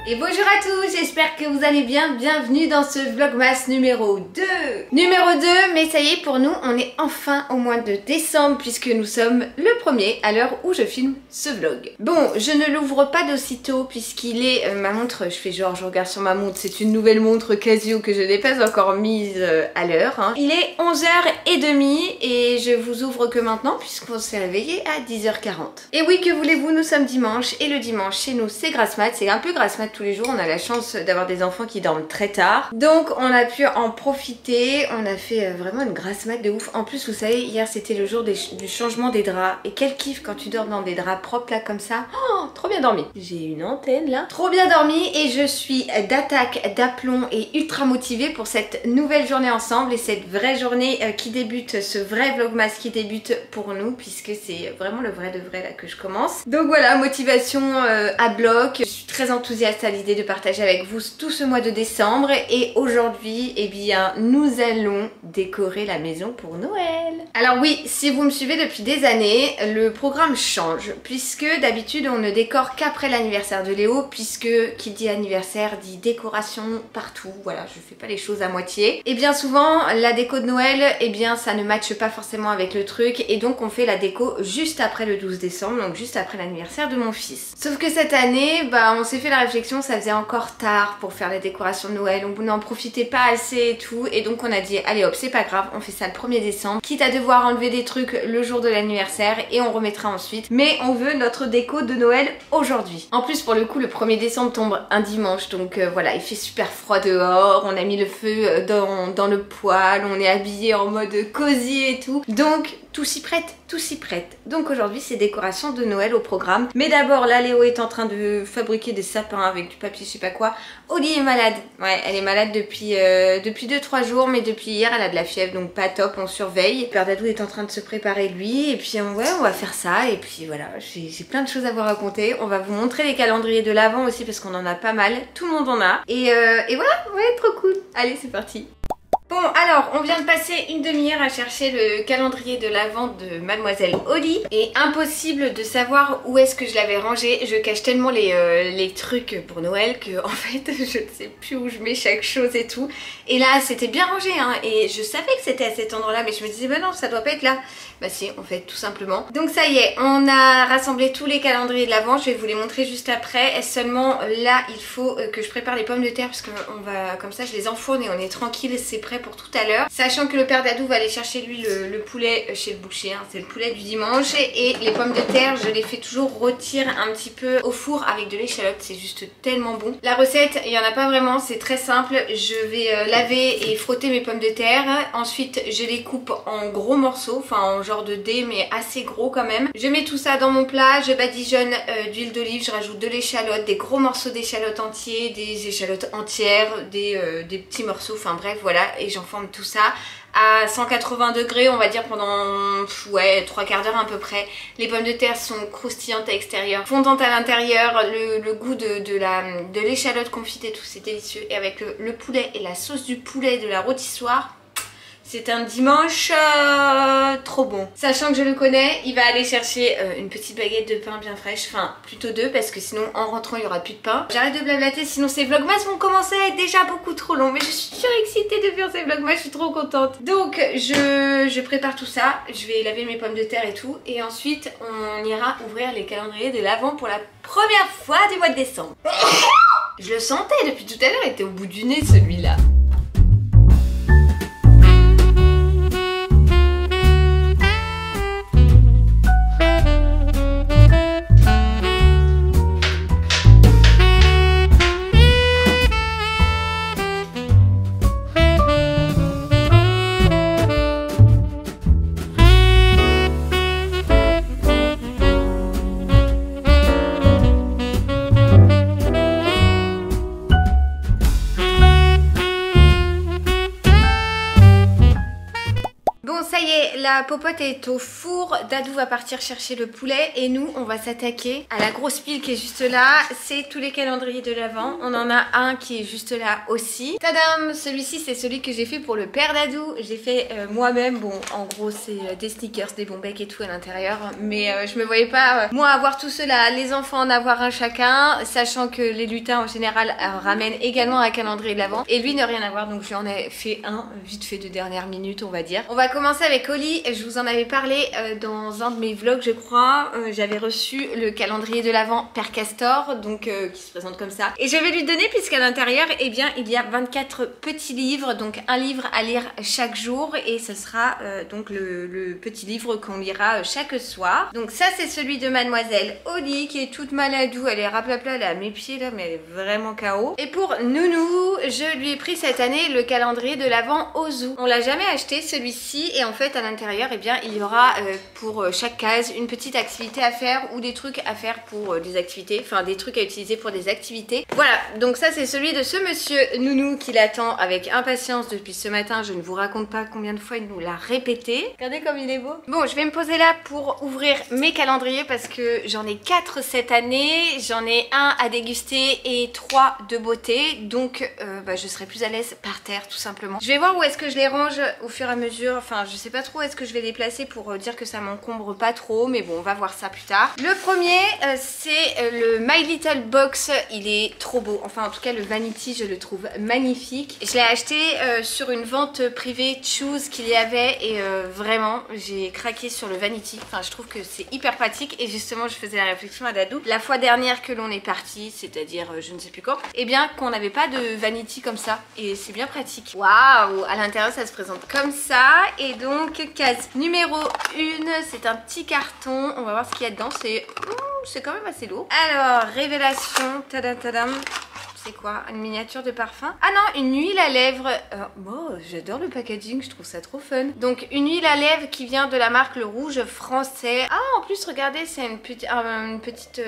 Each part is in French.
Et bonjour à tous, j'espère que vous allez bien, bienvenue dans ce Vlogmas numéro 2. Numéro 2, mais ça y est, pour nous, on est enfin au mois de décembre puisque nous sommes le 1er à l'heure où je filme ce vlog. Bon, je ne l'ouvre pas d'aussitôt puisqu'il est, ma montre, je fais genre, je regarde sur ma montre, c'est une nouvelle montre Casio que je n'ai pas encore mise à l'heure. Hein. Il est 11h30 et je vous ouvre que maintenant puisqu'on s'est réveillé à 10h40. Et oui, que voulez-vous, nous sommes dimanche et le dimanche chez nous c'est grasse mat, c'est un peu grasse mat tous les jours, on a la chance d'avoir des enfants qui dorment très tard. Donc on a pu en profiter, on a fait vraiment une grasse mat de ouf. En plus vous savez, hier c'était le jour du changement des draps. Et quel kiff quand tu dors dans des draps propres là comme ça. Oh, trop bien dormi. J'ai une antenne là. Trop bien dormi et je suis d'attaque, d'aplomb et ultra motivée pour cette nouvelle journée ensemble. Et cette vraie journée qui débute, ce vrai vlogmas qui débute pour nous. Puisque c'est vraiment le vrai de vrai là que je commence. Donc voilà, motivation à bloc. Je suis très enthousiaste à l'idée de partager avec vous tout ce mois de décembre et aujourd'hui, eh bien, nous allons décorer la maison pour Noël. Alors oui, si vous me suivez depuis des années, le programme change puisque d'habitude on ne décore qu'après l'anniversaire de Léo puisque qui dit anniversaire dit décoration partout, voilà, je fais pas les choses à moitié. Et bien souvent, la déco de Noël, eh bien ça ne matche pas forcément avec le truc et donc on fait la déco juste après le 12 décembre, donc juste après l'anniversaire de mon fils. Sauf que cette année, bah on s'est fait la réflexion, ça faisait encore tard pour faire les décorations de Noël, on n'en profitait pas assez et tout, et donc on a dit allez hop, c'est pas grave, on fait ça le 1er décembre, quitte à devoir enlever des trucs le jour de l'anniversaire et on remettra ensuite, mais on veut notre déco de Noël aujourd'hui. En plus pour le coup le 1er décembre tombe un dimanche, donc voilà, il fait super froid dehors, on a mis le feu dans le poêle, on est habillé en mode cosy et tout, donc tout s'y prête, tout s'y prête. Donc aujourd'hui c'est décoration de Noël au programme. Mais d'abord là Léo est en train de fabriquer des sapins avec du papier je sais pas quoi. Oli est malade, ouais elle est malade depuis 2-3 jours, mais depuis hier elle a de la fièvre donc pas top, on surveille. Père Dadou est en train de se préparer lui et puis ouais on va faire ça et puis voilà, j'ai plein de choses à vous raconter. On va vous montrer les calendriers de l'Avent aussi parce qu'on en a pas mal, tout le monde en a. Et voilà, ouais trop cool. Allez c'est parti. Bon alors on vient de passer une demi-heure à chercher le calendrier de l'Avent de Mademoiselle Oli et impossible de savoir où est-ce que je l'avais rangé. Je cache tellement les trucs pour Noël que en fait je ne sais plus où je mets chaque chose et tout. Et là c'était bien rangé hein, et je savais que c'était à cet endroit là mais je me disais bah non ça doit pas être là. Bah si en fait tout simplement. Donc ça y est, on a rassemblé tous les calendriers de l'Avent, je vais vous les montrer juste après. Et seulement là il faut que je prépare les pommes de terre parce que on va comme ça je les enfourne et on est tranquille et c'est prêt pour tout à l'heure. Sachant que le père Dadou va aller chercher lui le poulet chez le boucher, hein, c'est le poulet du dimanche. Et les pommes de terre je les fais toujours rôtir un petit peu au four avec de l'échalote, c'est juste tellement bon. La recette il n'y en a pas vraiment, c'est très simple. Je vais laver et frotter mes pommes de terre. Ensuite je les coupe en gros morceaux, enfin en genre de dés mais assez gros quand même. Je mets tout ça dans mon plat, je badigeonne d'huile d'olive, je rajoute de l'échalote, des gros morceaux d'échalote entiers, des échalotes entières, des petits morceaux, enfin bref voilà, et j'enfourne tout ça à 180 degrés on va dire pendant ouais 3/4 d'heure à peu près. Les pommes de terre sont croustillantes à l'extérieur, fondantes à l'intérieur, le goût de l'échalote confite et tout c'est délicieux, et avec le poulet et la sauce du poulet de la rôtissoire, c'est un dimanche trop bon. Sachant que je le connais, il va aller chercher une petite baguette de pain bien fraîche, enfin plutôt 2 parce que sinon en rentrant il n'y aura plus de pain. J'arrête de blablater sinon ces vlogmas vont commencer à être déjà beaucoup trop longs, mais je suis surexcitée de faire ces vlogmas, je suis trop contente. Donc je prépare tout ça, je vais laver mes pommes de terre et tout et ensuite on ira ouvrir les calendriers de l'Avent pour la première fois du mois de décembre. Je le sentais depuis tout à l'heure, il était au bout du nez celui-là. la popote est au four, Dadou va partir chercher le poulet et nous on va s'attaquer à la grosse pile qui est juste là. C'est tous les calendriers de l'Avent. On en a un qui est juste là aussi. Tadam! Celui-ci c'est celui que j'ai fait pour le père Dadou. J'ai fait moi-même. Bon, en gros c'est des sneakers, des bons becs et tout à l'intérieur. Mais je me voyais pas moi avoir tout cela, les enfants en avoir un chacun, sachant que les lutins en général ramènent également un calendrier de l'Avent. Et lui ne rien avoir, donc j'en ai fait un vite fait de dernière minute on va dire. On va commencer avec Oli. Je vous en avais parlé dans un de mes vlogs je crois. J'avais reçu le calendrier de l'Avent Père Castor, donc qui se présente comme ça. Et je vais lui donner puisqu'à l'intérieur eh bien il y a 24 petits livres, donc un livre à lire chaque jour et ce sera donc le petit livre qu'on lira chaque soir. Donc ça c'est celui de Mademoiselle Oli qui est toute maladou, elle est raplapla, elle est à mes pieds là mais elle est vraiment KO. Et pour Nounou, je lui ai pris cette année le calendrier de l'Avent Ozu. On l'a jamais acheté celui-ci et en fait à l'intérieur eh bien il y aura pour chaque case une petite activité à faire ou des trucs à faire pour des activités, enfin des trucs à utiliser pour des activités. Voilà, donc ça c'est celui de ce monsieur Nounou qui l'attend avec impatience depuis ce matin. Je ne vous raconte pas combien de fois il nous l'a répété. Regardez comme il est beau. Bon, je vais me poser là pour ouvrir mes calendriers parce que j'en ai 4 cette année. J'en ai un à déguster et 3 de beauté. Donc je serai plus à l'aise par terre tout simplement. Je vais voir où est-ce que je les range au fur et à mesure. Enfin, je sais pas trop où est-ce que je vais les placer pour dire que ça m'encombre pas trop. Mais bon, on va voir ça plus tard. Le premier, c'est le My Little Box. Il est trop beau. Enfin, en tout cas, le Vanity, je le trouve magnifique. Je l'ai acheté sur une vente privée Choose qu'il y avait et vraiment, j'ai craqué sur le Vanity. Enfin, je trouve que c'est hyper pratique et justement, je faisais la réflexion à Dadou. La fois dernière que l'on est parti, c'est-à-dire je ne sais plus quand, et bien qu'on n'avait pas de Vanity comme ça et c'est bien pratique. Waouh! À l'intérieur, ça se présente comme ça et donc, case numéro 1, c'est un petit carton. On va voir ce qu'il y a dedans. C'est quand même assez lourd. Alors, révélation, tadam tadam. C'est quoi? Une miniature de parfum? Ah non, une huile à lèvres. Oh, j'adore le packaging, je trouve ça trop fun. Donc une huile à lèvres qui vient de la marque Le Rouge Français. Ah, en plus regardez, c'est une petite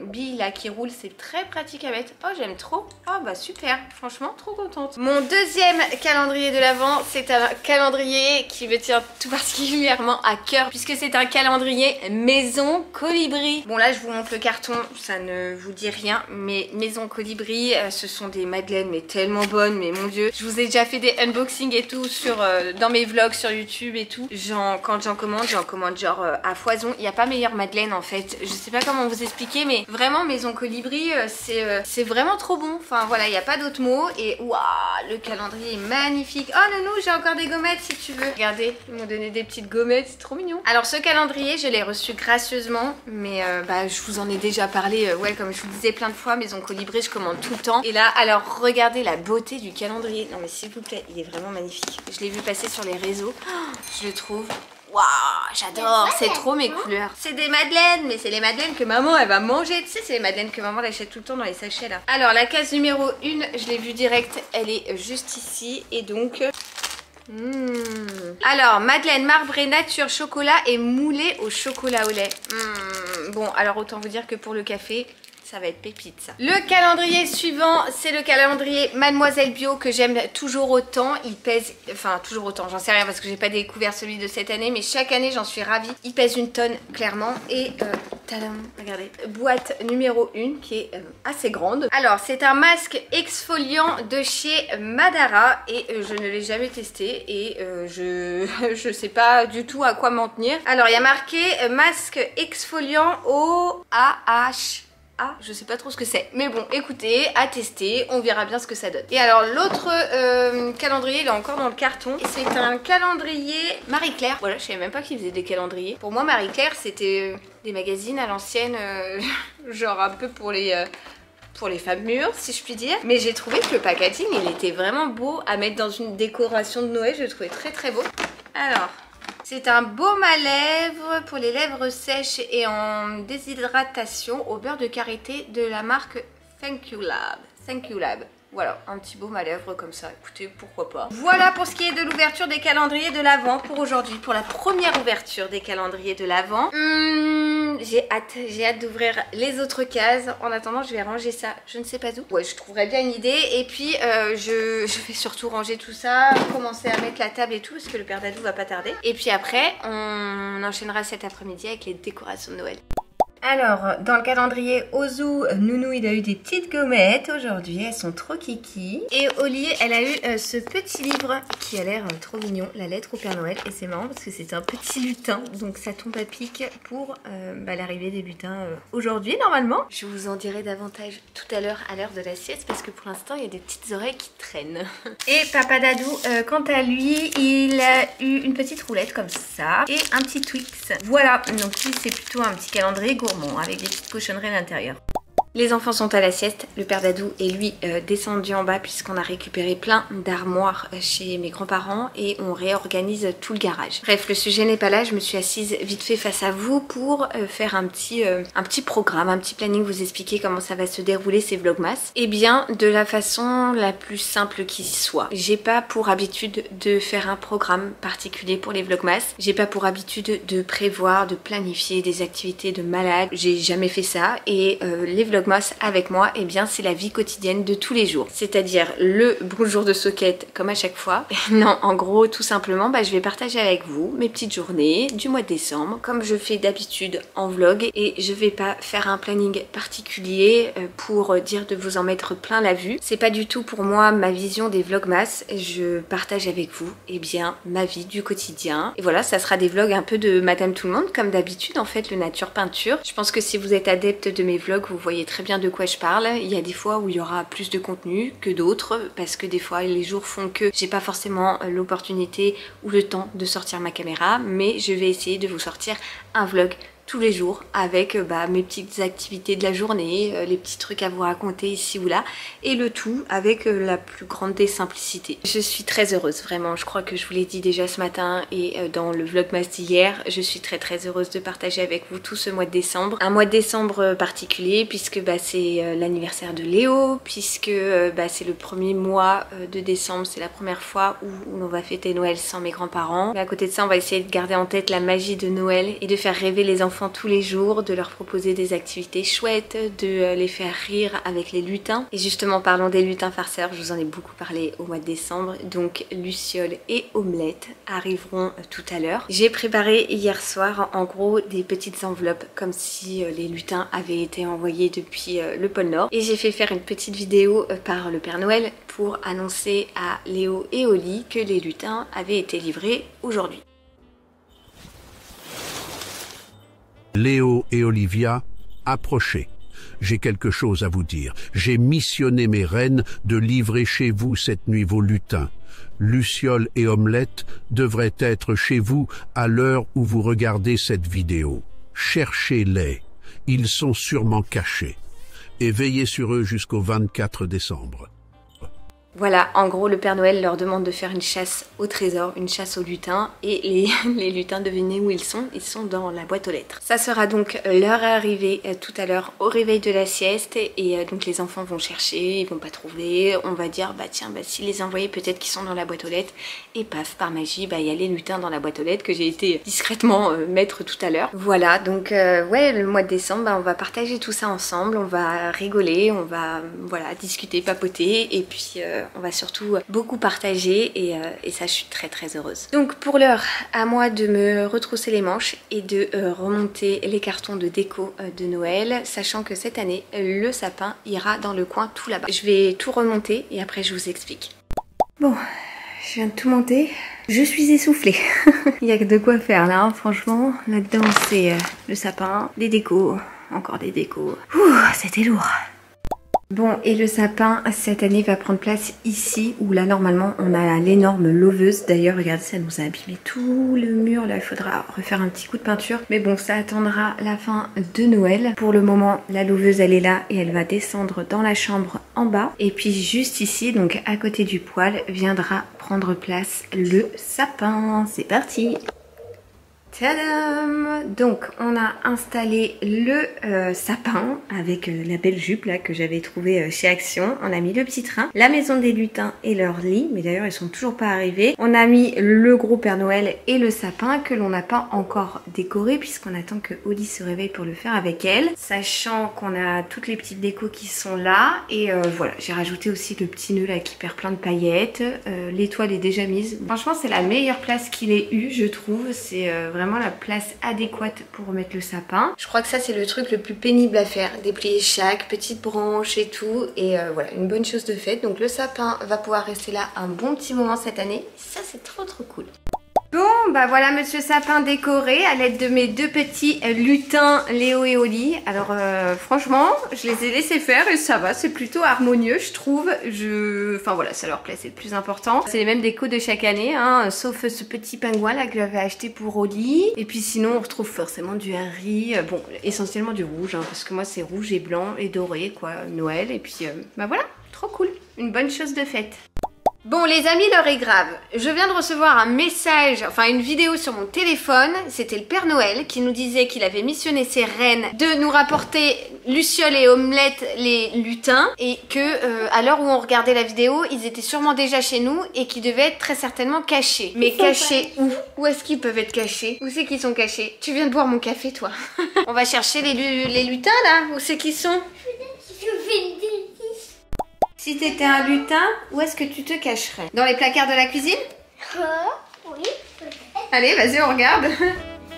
bille là qui roule, c'est très pratique à mettre. Oh, j'aime trop. Oh bah super, franchement trop contente. Mon deuxième calendrier de l'Avent, c'est un calendrier qui me tient tout particulièrement à cœur puisque c'est un calendrier Maison Colibri. Bon là je vous montre le carton, ça ne vous dit rien, mais Maison Colibri, ce sont des madeleines mais tellement bonnes, mais mon dieu, je vous ai déjà fait des unboxings et tout dans mes vlogs sur YouTube et tout. Quand j'en commande genre à foison. Il n'y a pas meilleure madeleine en fait, je sais pas comment vous expliquer, mais vraiment Maison Colibri c'est vraiment trop bon. Enfin voilà, il n'y a pas d'autre mot. Et waouh, le calendrier est magnifique. Oh Nounou, j'ai encore des gommettes si tu veux. Regardez, ils m'ont donné des petites gommettes, c'est trop mignon. Alors ce calendrier, je l'ai reçu gracieusement, mais je vous en ai déjà parlé, ouais, comme je vous disais plein de fois, Maison Colibri, je commande tout le temps. Et là, alors regardez la beauté du calendrier. Non mais s'il vous plaît, il est vraiment magnifique. Je l'ai vu passer sur les réseaux. Oh, je le trouve... Waouh, j'adore, c'est trop mes couleurs. C'est des madeleines, mais c'est les madeleines que maman elle va manger. Tu sais, c'est les madeleines que maman elle achète tout le temps dans les sachets là. Alors la case numéro 1, je l'ai vue direct, elle est juste ici. Et donc... Alors, madeleine marbrée nature chocolat et moulée au chocolat au lait. Bon, alors autant vous dire que pour le café... ça va être pépite ça. Le calendrier suivant, c'est le calendrier Mademoiselle Bio que j'aime toujours autant. Il pèse, enfin toujours autant, j'en sais rien parce que j'ai pas découvert celui de cette année, mais chaque année j'en suis ravie. Il pèse une tonne clairement et tadam, regardez, boîte numéro 1 qui est assez grande. Alors c'est un masque exfoliant de chez Madara et je ne l'ai jamais testé et je sais pas du tout à quoi m'en tenir. Alors il y a marqué masque exfoliant au AH. Ah, je sais pas trop ce que c'est. Mais bon, écoutez, à tester, on verra bien ce que ça donne. Et alors l'autre calendrier, il est encore dans le carton. Et c'est un calendrier Marie-Claire. Voilà, je savais même pas qu'ils faisaient des calendriers. Pour moi, Marie-Claire, c'était des magazines à l'ancienne, genre un peu pour les femmes mûres, si je puis dire. Mais j'ai trouvé que le packaging, il était vraiment beau à mettre dans une décoration de Noël. Je le trouvais très très beau. Alors... c'est un baume à lèvres pour les lèvres sèches et en déshydratation au beurre de karité de la marque Thank You Lab. Thank You Lab. Voilà, un petit baume à lèvres comme ça, écoutez, pourquoi pas. Voilà pour ce qui est de l'ouverture des calendriers de l'Avent pour aujourd'hui, pour la première ouverture des calendriers de l'Avent. J'ai hâte d'ouvrir les autres cases. En attendant, je vais ranger ça, je ne sais pas où. Ouais, je trouverais bien une idée. Et puis, je vais surtout ranger tout ça, commencer à mettre la table et tout, parce que le père Dadou va pas tarder. Et puis après, on enchaînera cet après-midi avec les décorations de Noël. Alors, dans le calendrier Ozu, Nounou, il a eu des petites gommettes aujourd'hui, elles sont trop kiki. Et Oli, elle a eu ce petit livre qui a l'air trop mignon, la lettre au Père Noël. Et c'est marrant parce que c'est un petit lutin, donc ça tombe à pic pour l'arrivée des lutins aujourd'hui normalement. Je vous en dirai davantage tout à l'heure de la sieste parce que pour l'instant, il y a des petites oreilles qui traînent. Et Papa Dadou, quant à lui, il a eu une petite roulette comme ça et un petit Twix. Voilà, donc lui, c'est plutôt un petit calendrier gourmand avec des petites cochonneries à l'intérieur. Les enfants sont à la sieste, le père Dadou est lui descendu en bas puisqu'on a récupéré plein d'armoires chez mes grands-parents et on réorganise tout le garage. Bref, le sujet n'est pas là, je me suis assise vite fait face à vous pour faire un petit programme, un petit planning, vous expliquer comment ça va se dérouler ces vlogmas. Et bien de la façon la plus simple qui soit. J'ai pas pour habitude de faire un programme particulier pour les vlogmas, j'ai pas pour habitude de prévoir, de planifier des activités de malade, j'ai jamais fait ça et les vlogmas avec moi, et bien c'est la vie quotidienne de tous les jours. C'est-à-dire le bonjour de soquette comme à chaque fois. Non, en gros, tout simplement, je vais partager avec vous mes petites journées du mois de décembre, comme je fais d'habitude en vlog, et je vais pas faire un planning particulier pour dire de vous en mettre plein la vue. C'est pas du tout pour moi ma vision des vlogmas. Je partage avec vous, et bien ma vie du quotidien. Et voilà, ça sera des vlogs un peu de Madame Tout le Monde, comme d'habitude en fait, le nature peinture. Je pense que si vous êtes adepte de mes vlogs, vous voyez très bien de quoi je parle. Il y a des fois où il y aura plus de contenu que d'autres parce que des fois les jours font que j'ai pas forcément l'opportunité ou le temps de sortir ma caméra, mais je vais essayer de vous sortir un vlog tous les jours avec mes petites activités de la journée, les petits trucs à vous raconter ici ou là, et le tout avec la plus grande des simplicités. Je suis très heureuse, vraiment, je crois que je vous l'ai dit déjà ce matin et dans le vlogmas d'hier, je suis très heureuse de partager avec vous tout ce mois de décembre. Un mois de décembre particulier puisque c'est l'anniversaire de Léo, puisque c'est le premier mois de décembre, c'est la première fois où on va fêter Noël sans mes grands-parents. Mais à côté de ça, on va essayer de garder en tête la magie de Noël et de faire rêver les enfants tous les jours, de leur proposer des activités chouettes, de les faire rire avec les lutins. Et justement, parlons des lutins farceurs, je vous en ai beaucoup parlé au mois de décembre, donc Luciole et Omelette arriveront tout à l'heure. J'ai préparé hier soir en gros des petites enveloppes comme si les lutins avaient été envoyés depuis le pôle Nord, et j'ai fait faire une petite vidéo par le Père Noël pour annoncer à Léo et Oli que les lutins avaient été livrés aujourd'hui. Léo et Olivia, approchez. J'ai quelque chose à vous dire. J'ai missionné mes reines de livrer chez vous cette nuit vos lutins. Luciole et Omelette devraient être chez vous à l'heure où vous regardez cette vidéo. Cherchez-les. Ils sont sûrement cachés. Et veillez sur eux jusqu'au 24 décembre. Voilà, en gros, le Père Noël leur demande de faire une chasse au trésor, une chasse aux lutins. Et les lutins, devinez où ils sont dans la boîte aux lettres. Ça sera donc leur arrivée tout à l'heure au réveil de la sieste. Et donc les enfants vont chercher, ils vont pas trouver. On va dire, tiens, si les envoyer, peut-être qu'ils sont dans la boîte aux lettres. Et paf, par magie, il y a les lutins dans la boîte aux lettres que j'ai été discrètement mettre tout à l'heure. Voilà, donc ouais, le mois de décembre, on va partager tout ça ensemble. On va rigoler, on va discuter, papoter. Et puis... on va surtout beaucoup partager et ça, je suis très heureuse. Donc pour l'heure, à moi de me retrousser les manches et de remonter les cartons de déco de Noël, sachant que cette année, le sapin ira dans le coin tout là-bas. Je vais tout remonter et après je vous explique. Bon, je viens de tout monter. Je suis essoufflée. Il y a que de quoi faire là, hein, franchement. Là-dedans, c'est le sapin, des décos, encore des décos. Ouh, c'était lourd. Bon, et le sapin cette année va prendre place ici où là normalement on a l'énorme lauveuse. D'ailleurs regardez, ça nous a abîmé tout le mur, là il faudra refaire un petit coup de peinture, mais bon, ça attendra la fin de Noël. Pour le moment la lauveuse elle est là et elle va descendre dans la chambre en bas, et puis juste ici, donc à côté du poêle, viendra prendre place le sapin. C'est parti. Tadam! Donc on a installé le sapin avec la belle jupe là que j'avais trouvée chez Action. On a mis le petit train, la maison des lutins et leur lit, mais d'ailleurs ils sont toujours pas arrivés. On a mis le gros Père Noël et le sapin que l'on n'a pas encore décoré puisqu'on attend que Oli se réveille pour le faire avec elle. Sachant qu'on a toutes les petites décos qui sont là et voilà, j'ai rajouté aussi le petit nœud là qui perd plein de paillettes. L'étoile est déjà mise. Franchement c'est la meilleure place qu'il ait eu je trouve. C'est vraiment la place adéquate pour remettre le sapin. Je crois que ça c'est le truc le plus pénible à faire, déplier chaque petite branche et tout, et voilà, une bonne chose de faite. Donc le sapin va pouvoir rester là un bon petit moment cette année, ça c'est trop cool. Bon bah voilà monsieur sapin décoré à l'aide de mes deux petits lutins Léo et Oli. Alors franchement je les ai laissés faire et ça va, c'est plutôt harmonieux je trouve. Enfin voilà, ça leur plaît, c'est le plus important. C'est les mêmes décos de chaque année hein, sauf ce petit pingouin là que j'avais acheté pour Oli. Et puis sinon on retrouve forcément du Harry, bon essentiellement du rouge hein, parce que moi c'est rouge et blanc et doré quoi, Noël. Et puis bah voilà, trop cool, une bonne chose de faite. Bon les amis, l'heure est grave. Je viens de recevoir un message, enfin une vidéo sur mon téléphone. C'était le Père Noël qui nous disait qu'il avait missionné ses reines de nous rapporter Luciole et Omelette les lutins. Et que à l'heure où on regardait la vidéo, ils étaient sûrement déjà chez nous et qu'ils devaient être très certainement cachés. Mais cachés où? Où est-ce qu'ils peuvent être cachés? Où c'est qu'ils sont cachés? Tu viens de boire mon café toi. On va chercher les lutins là. Où c'est qu'ils sont? Si t'étais un lutin, où est-ce que tu te cacherais? Dans les placards de la cuisine? Oui, peut-être. Allez, vas-y, on regarde.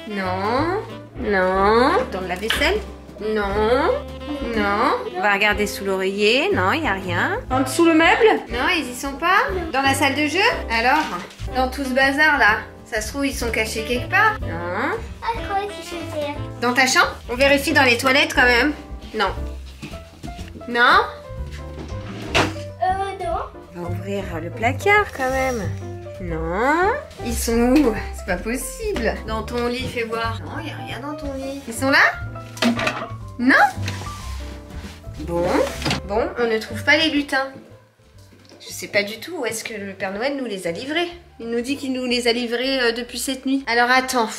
Non, non. Dans le lave-vaisselle? Non, non. On va regarder sous l'oreiller. Non, il n'y a rien. En dessous le meuble? Non, ils y sont pas. Dans la salle de jeu? Alors, dans tout ce bazar là, ça se trouve ils sont cachés quelque part? Non. Ah, je croyais que c'était... Dans ta chambre? On vérifie dans les toilettes quand même. Non. Non? Non. On va ouvrir le placard quand même. Non. Ils sont où? C'est pas possible. Dans ton lit, fais voir. Non, il n'y a rien dans ton lit. Ils sont là? Non. Bon, on ne trouve pas les lutins. Je sais pas du tout où est-ce que le Père Noël nous les a livrés. Il nous dit qu'il nous les a livrés depuis cette nuit. Alors attends,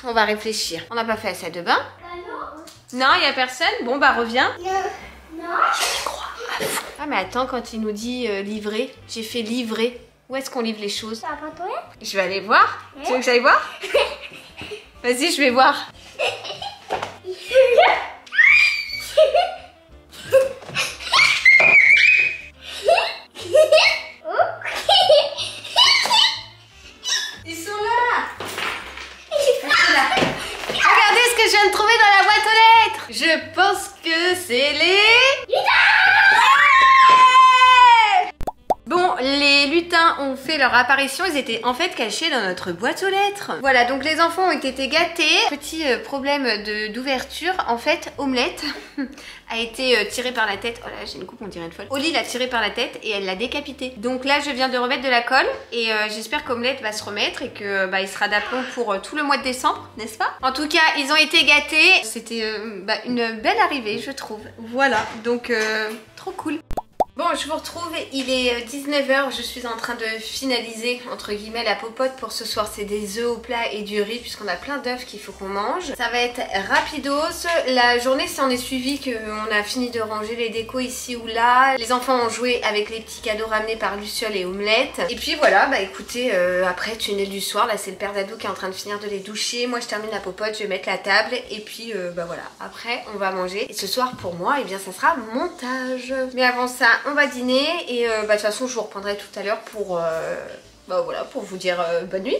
on va réfléchir. On n'a pas fait la salle de bain? Non, il n'y a personne? Bon, bah reviens. Non. Je crois à fond. Ah mais attends, quand il nous dit livrer, j'ai fait livrer. Où est-ce qu'on livre les choses? Ça va pas toi? Je vais aller voir. Tu veux que j'aille voir? Vas-y, je vais voir. Ils sont là. Regardez ce que je viens de trouver dans la boîte aux lettres. Je pense que c'est les... Bon, les lutins ont fait leur apparition, ils étaient en fait cachés dans notre boîte aux lettres. Voilà, donc les enfants ont été gâtés. Petit problème d'ouverture, en fait, Omelette a été tirée par la tête. Oh là, j'ai une coupe, on dirait une folle. Oli l'a tirée par la tête et elle l'a décapitée. Donc là, je viens de remettre de la colle et j'espère qu'Omelette va se remettre et que il sera d'aplomb pour tout le mois de décembre, n'est-ce pas? En tout cas, ils ont été gâtés. C'était une belle arrivée, je trouve. Voilà, donc trop cool. Bon, je vous retrouve, il est 19 h, je suis en train de finaliser entre guillemets la popote pour ce soir. C'est des œufs au plat et du riz puisqu'on a plein d'œufs qu'il faut qu'on mange. Ça va être rapidos. La journée s'en est suivie qu'on a fini de ranger les décos ici ou là. Les enfants ont joué avec les petits cadeaux ramenés par Luciole et Omelette. Et puis voilà, bah écoutez, après tunnel du soir, là c'est le père Dadou qui est en train de finir de les doucher. Moi je termine la popote, je vais mettre la table et puis bah voilà, après on va manger. Et ce soir pour moi, eh bien ça sera montage. Mais avant ça, on va dîner et de toute façon je vous reprendrai tout à l'heure pour voilà, pour vous dire bonne nuit.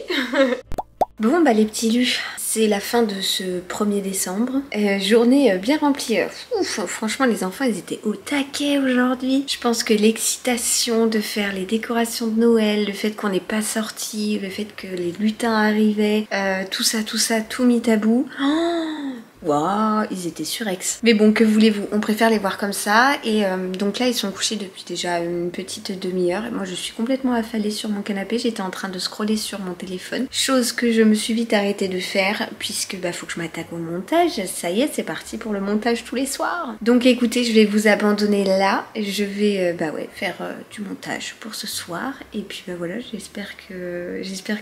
Bon bah les petits lus, c'est la fin de ce 1er décembre. Journée bien remplie. Franchement les enfants ils étaient au taquet aujourd'hui. Je pense que l'excitation de faire les décorations de Noël, le fait qu'on n'est pas sorti, le fait que les lutins arrivaient, tout ça, tout mis à bout. Oh, Waouh, ils étaient surex. Mais bon, que voulez-vous, on préfère les voir comme ça. Et donc là, ils sont couchés depuis déjà une petite demi-heure. Et moi, je suis complètement affalée sur mon canapé. J'étais en train de scroller sur mon téléphone. Chose que je me suis vite arrêtée de faire, puisque bah faut que je m'attaque au montage. Ça y est, c'est parti pour le montage tous les soirs. Donc écoutez, je vais vous abandonner là. Je vais faire du montage pour ce soir. Et puis bah voilà, j'espère que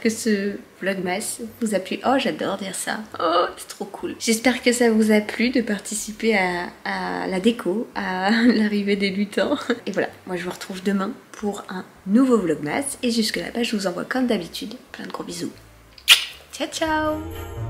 ce vlogmas vous a plu. Oh, j'adore dire ça. Oh, c'est trop cool. J'espère que ça vous a plu de participer à la déco, à l'arrivée des lutins. Et voilà, moi je vous retrouve demain pour un nouveau vlogmas. Et jusque là-bas, je vous envoie comme d'habitude plein de gros bisous. Ciao, ciao!